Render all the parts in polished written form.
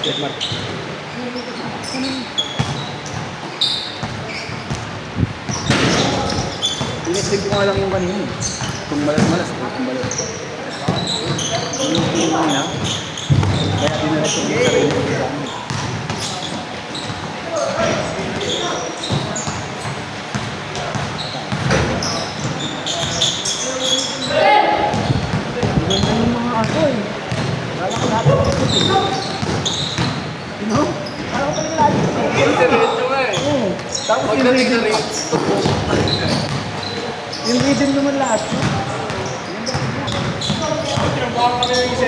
Trademark. Inestig ko nga lang yung kanina. Kung malas-malas, kung malas. Yung kanina, kaya dinalas yung sarili ko sa amin. Ganda yung mga aso eh. Kala ko lahat ng ito. You know? Kala ko talaga lahat ng ito. Diretso nga eh. Oo. Tapos yung rhythm. Yung rhythm naman lahat.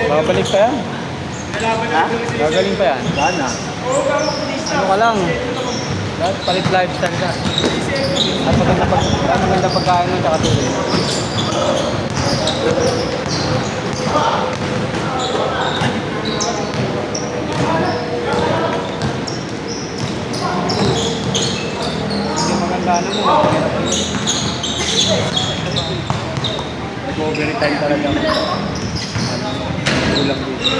Babalik pa yan. Ha? Gagaling pa yan. Sana. Ano ka lang. Lahat palit lifestyle ka. At maganda pagkain mo tsaka tulog. Hindi maganda na mo. Nag-overtime talaga. Kulang dito.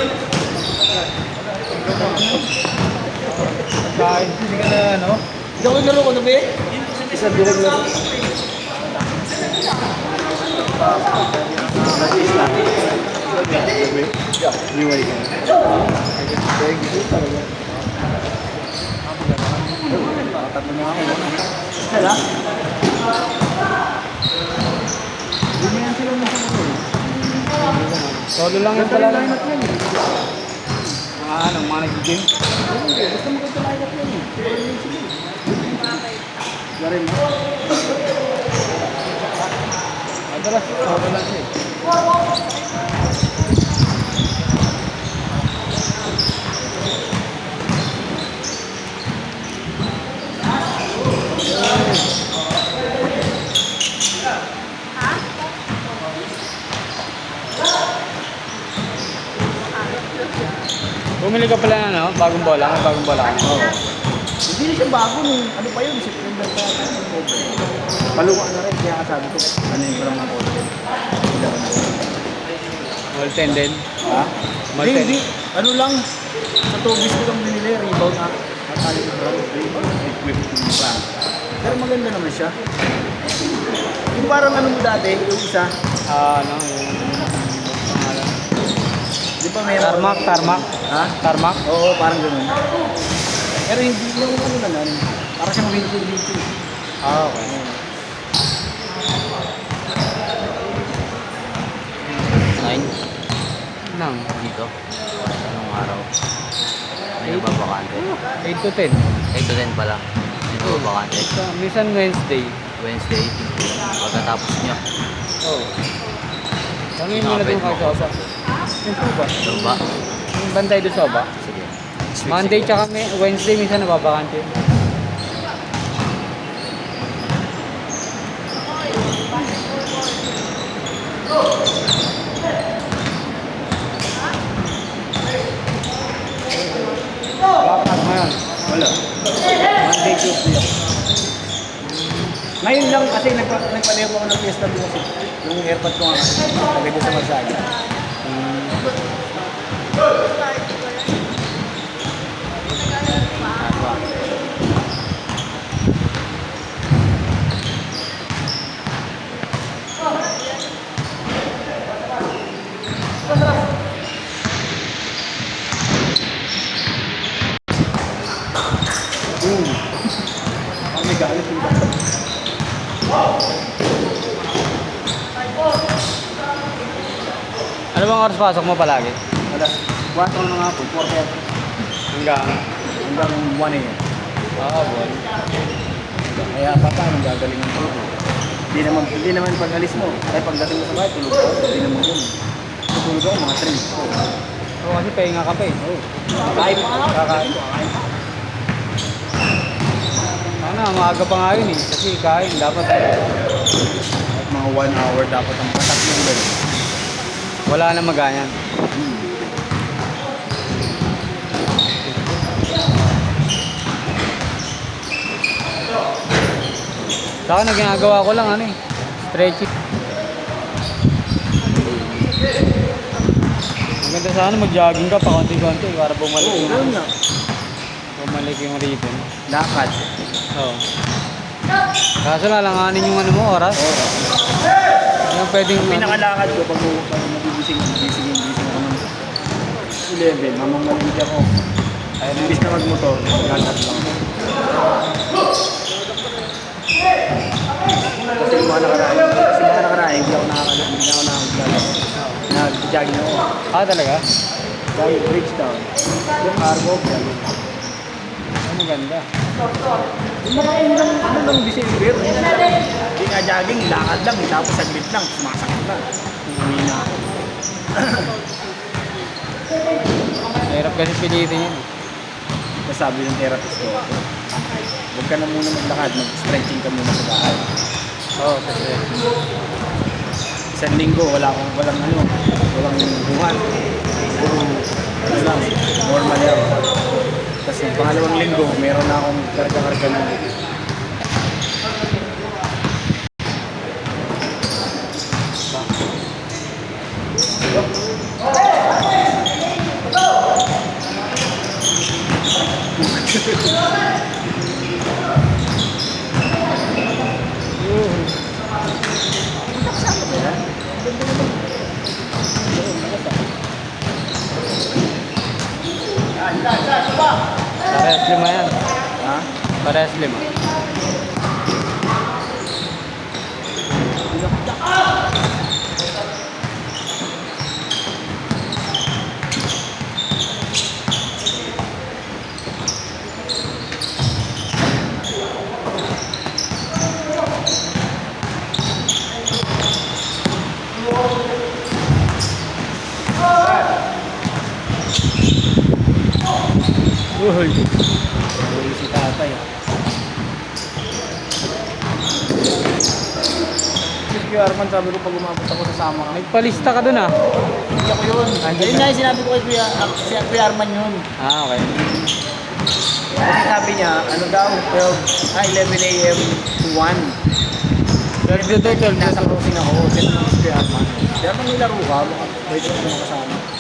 Pagkain. Hindi ka na ano? Hindi ako naglaro ko nabi? Isa direct laro. Nag-is na. Nabi? Iway ka. Thank you talaga. Tatlo na ako. Isa lang? Hindi mo yan sila nasa ko eh. Solo lang yung pala. Mga nag-game. Hindi, basta maganda lineup yan eh. Garin mo? Madalas, solo lang siya eh. Bumili ka pala ng ano, bagong bola, may bagong bola ka. Oo. Hindi na siya bago nung, ano pa yun, September pa yata. Paluwa na rin, kaya sabi ko, ano yung parang mga order. Molten din. Ha? Molten. Hindi, ano lang, sa tubis ko lang binili, rebound na. At tali ko brown, rebound, equipment yung plan. Pero maganda naman siya. Yung parang ano mo dati, yung isa, Ano, yung pangalan. di ba meron? Tarmac. Ha? Tarmac. Oo, parang ganun. Pero hindi yung ano naman, parang siyang winter. Okay. Nine Nang, dito. Anong araw? May nababakante. 8 to 10. 8 to 10 pa lang. May nababakante. So, minsan Wednesday. Wednesday. Pagkatapos nyo. Oo. Tanungin mo na doon kay Sosa. Yung Soba. So ba? Yung bantay doon Soba. Sige. Monday tsaka Wednesday minsan nababakante. Bakit mo yun? Wala. Monday, Tuesday. Ngayon lang kasi nagpaneho ako ng fiesta doon kasi yung airpod ko nga lagay ko sa masahe. Ang may galit yung dapat. Ano bang oras pasok mo palagi? Alas 4 na nga po, 4:30 Hanggang? hanggang 1 a.m. Buwan. Kaya paano gagalingan ko? Hindi naman pag alis mo, ay pagdating mo sa bahay, tulog ka. Hindi naman yun. Tutulog ako mga 3. Oo, kasi pahinga ka pa eh. Kahit pa ako. Kakain. Sana, maaga pa nga yun eh. Kasi kain, dapat Kahit mga 1 hour dapat ang patak yung gano'n. wala na maganyan. Saka na ginagawa ko lang ano eh. Stretching. Maganda sana mag-jogging ka pa konti-konti para bumalik Oo, yung, gano'n nga. bumalik yung rhythm. Lakad. Oo. Kaso lalanganin yung ano mo, oras. Oo. Yung pwedeng Yung pinakalakad ko pag nagigising ako ng 11, mamamalingki ako. Ayun, Imbis na magmotor, lakad lang ako. Kasi yung mga nakaraan, hindi ako nakakaglalaro. Nag-jogging ako. talaga? Dahil Bridgetown. Yung cargo, jogging. Ano ganda. Ano lang December? Hindi nga jogging, lakad lang. Tapos saglit lang, sumasakit na. Umuwi na ako. Hirap kasi pilitin yun. Tapos sabi ng therapist ko, huwag ka na muna maglakad, mag-stretching ka muna sa bahay. Oo, kasi Isang linggo, walang buhat. Puro, ano lang, normal lang. Tapos yung pangalawang linggo, meron na akong karga-karga na. parehas lima yan. Ha? Parehas lima. Uy! Uy si tatay. Si Arman, sabi ko pag umabot ako sa sama ka. Nagpalista ka dun ah. Hindi ako yun. Ayun nga yung sinabi ko kay Kuya Arman yun. Ah, okay. Kasi sabi niya, ano daw, 11 a.m. to 1. 12 to 12 Nasa to. crossing ako, 10 minutes Kuya Arman. Kaya nang nilaro ka, pwede ako makasama.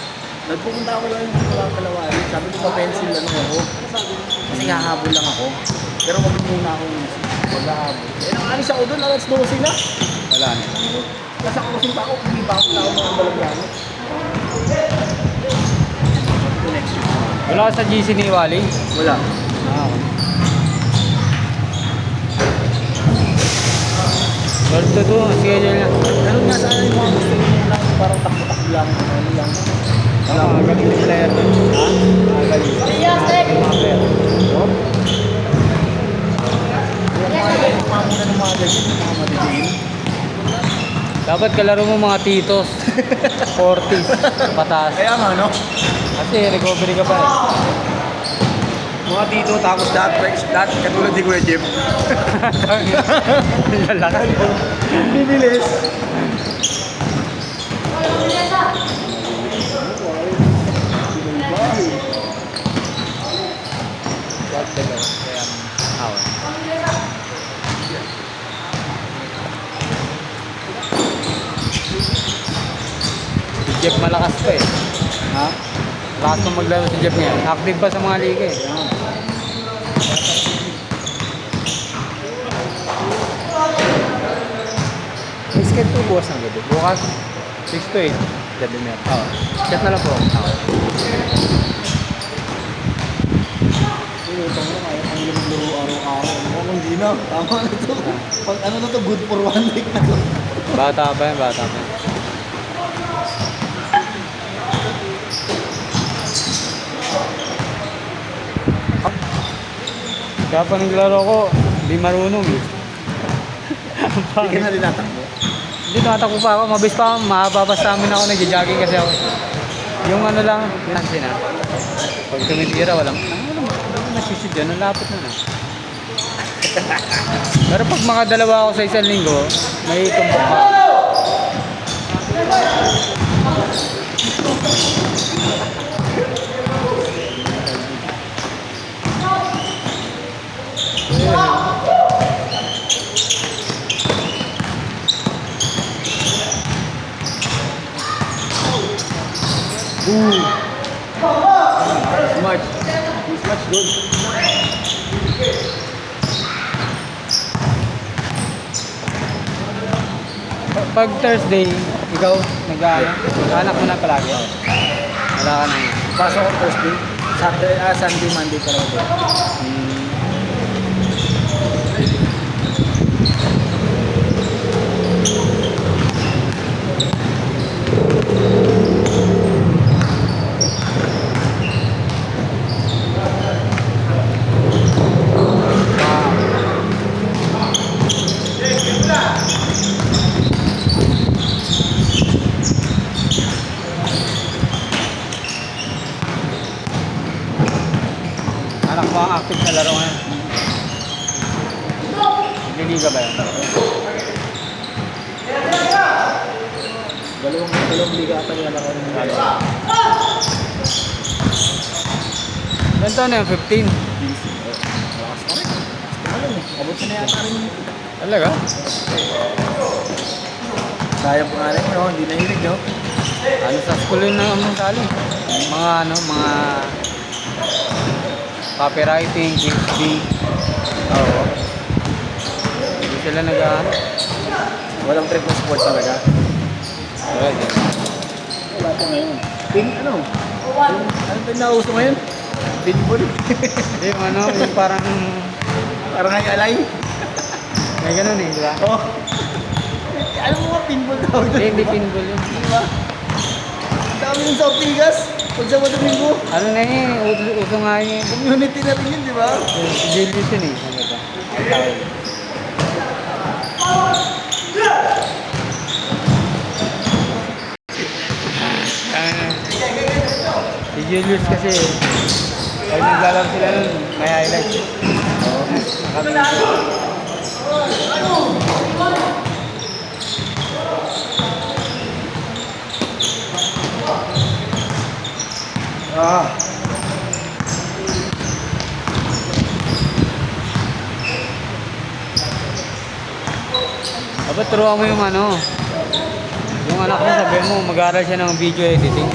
Nagpupunta ako lang yung mga kalawari. Sabi ko pa pencil lang ako. Kasi hahabol lang ako. Pero wag muna ako maghahabol. Eh, nakalis ako doon, alas 12 na. Wala na. Nasa crossing pa ako, hindi pa ako tao mga balagyan. Next week. Wala ka sa GC ni Wally? Wala. Ah, okay. 12 to 2, schedule niya. Ganun nga sana yung mga gusto mo lang, parang takbo-takbo lang, ano lang. Tama, magaling yung player doon. Ha? Magaling. Mga player. No? Yung mga muna ng mga ganyan, yung mga madidiin. Dapat kalaro mo mga titos. 40s. Pataas. Kaya nga, no? Kasi recovery ka pa eh. Mga tito, tapos lahat katulad ni Kuya Jeff. Lalaki. Bibilis. Ah, okay. Si Jeff malakas pa eh. Ha? Lakas pa maglaro si Jeff ngayon. Active pa sa mga liga eh. May sked po bukas ng gabi. Bukas, 6 to 8. Gabi meron. Oo. Chat na lang po. Okay. Ito mo, kaya ang laro araw-araw. Ano kung di na, tama na to. Pag ano na to, good for 1 week na to. Bata pa yan, bata pa yan. Kaya pa naglaro ko, di marunong eh. Hindi ka na rin natakbo. Hindi, tumatakbo pa ako. Mabilis pa ako. Mahaba pa sa amin ako. Nag-jogging kasi ako. Yung ano lang, nansin na. Pag tumitira, walang nasisid yan. Ang lapit na na. Pero pag makadalawa ako sa isang linggo, may tumbok pa. Smart. Smart good. Pag Thursday, ikaw, nag-anak mo na palagi. Wala ka na. Pasok ko Thursday. Sunday, Monday pa rin. Anak mo ang active sa laro ngayon. Nililiga ba yan? Dalawang liga ata nila ako ng lalo. Ilan taon na yung 15? Malakas pa rin. Alam mo, abot na yata rin. Talaga? Sayang po nga rin, no? Hindi nahilig, no? Ano sa school yun na ang sali? Mga ano, mga copywriting, PhD. Oo. Hindi sila nag-ano. Walang trip ng sport talaga. Pwede. Wala po ngayon. Ano pa yung nauso ngayon? Pinball. Yung ano, yung parang Parang ngay alay. may ganun eh, di ba? Oh. Alam mo nga, pinball daw doon. Hindi pinball yun. Diba? Ang dami yung sa Pigas. Kung sa Domingo. Ano na yun, uso nga yun. Community na rin yun, di ba? Si Julius yun eh. Ano ba? Ang tawag. Si Julius kasi, pag naglalaro sila nun, may highlights. Ah. Dapat turuan mo yung ano, yung anak mo, sabi mo, mag-aaral siya ng video editing.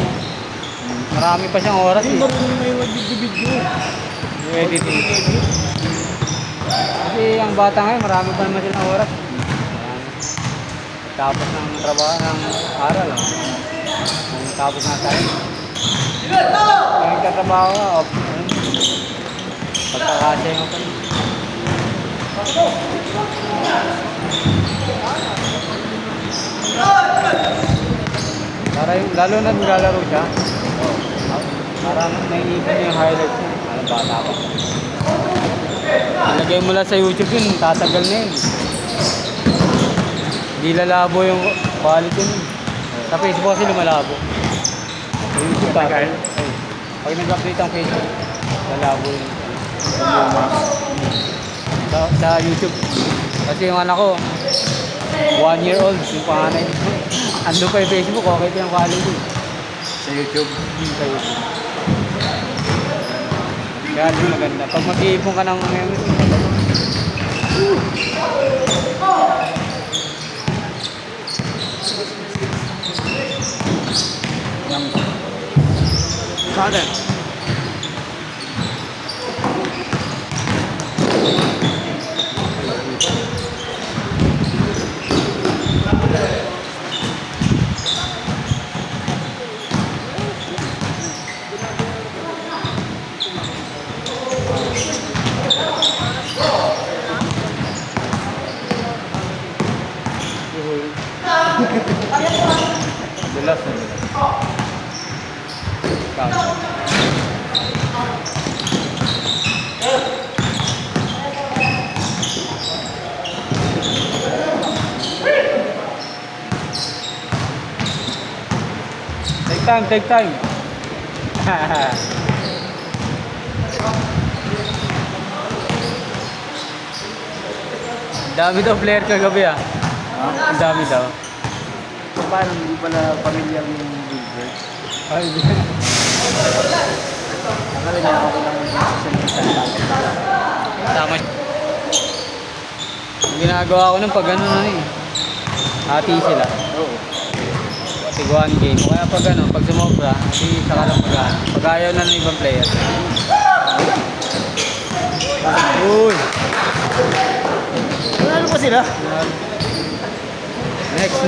Marami pa siyang oras Hindi eh. marunong may video. Yung editing. Kasi ang bata ngayon, marami pa naman silang oras. Tapos ng trabaho, ng aral. Tapos na tayo. Kung nagtatrabaho ka, pagkakasya mo pa rin. Para yung, lalo na naglalaro siya, para naiipon niya yung highlights niya. Ano bata pa. Ilagay mo lang sa YouTube yun, tatagal na yun. Hindi lalabo yung quality nun. Sa Facebook kasi lumalabo. Sa YouTube pa. Pag nag-update ang Facebook, lalabo yun. Sa YouTube. Kasi yung anak ko, 1 year old, yung panganay. Ando pa yung Facebook, okay pa yung quality. Sa YouTube. Sa YouTube. Kaya di maganda. Pag mag-iipon ka ng memories, maganda. Yang Kada. Jelas na nila. Take time. Ang dami daw player kagabi ah. Ang dami daw. So, paano hindi pala pamilyar yung Wilbert? Ay, Akala niya ako lang yung social media. tama. Ang ginagawa ko nung pag ano na eh. Hati sila. Oo. Tiguan game. O kaya pag ano, pag sumobra, di saka lang pag ano. Pag Pag-ayaw na ng ibang player. Uy! Ano pa sila? Next.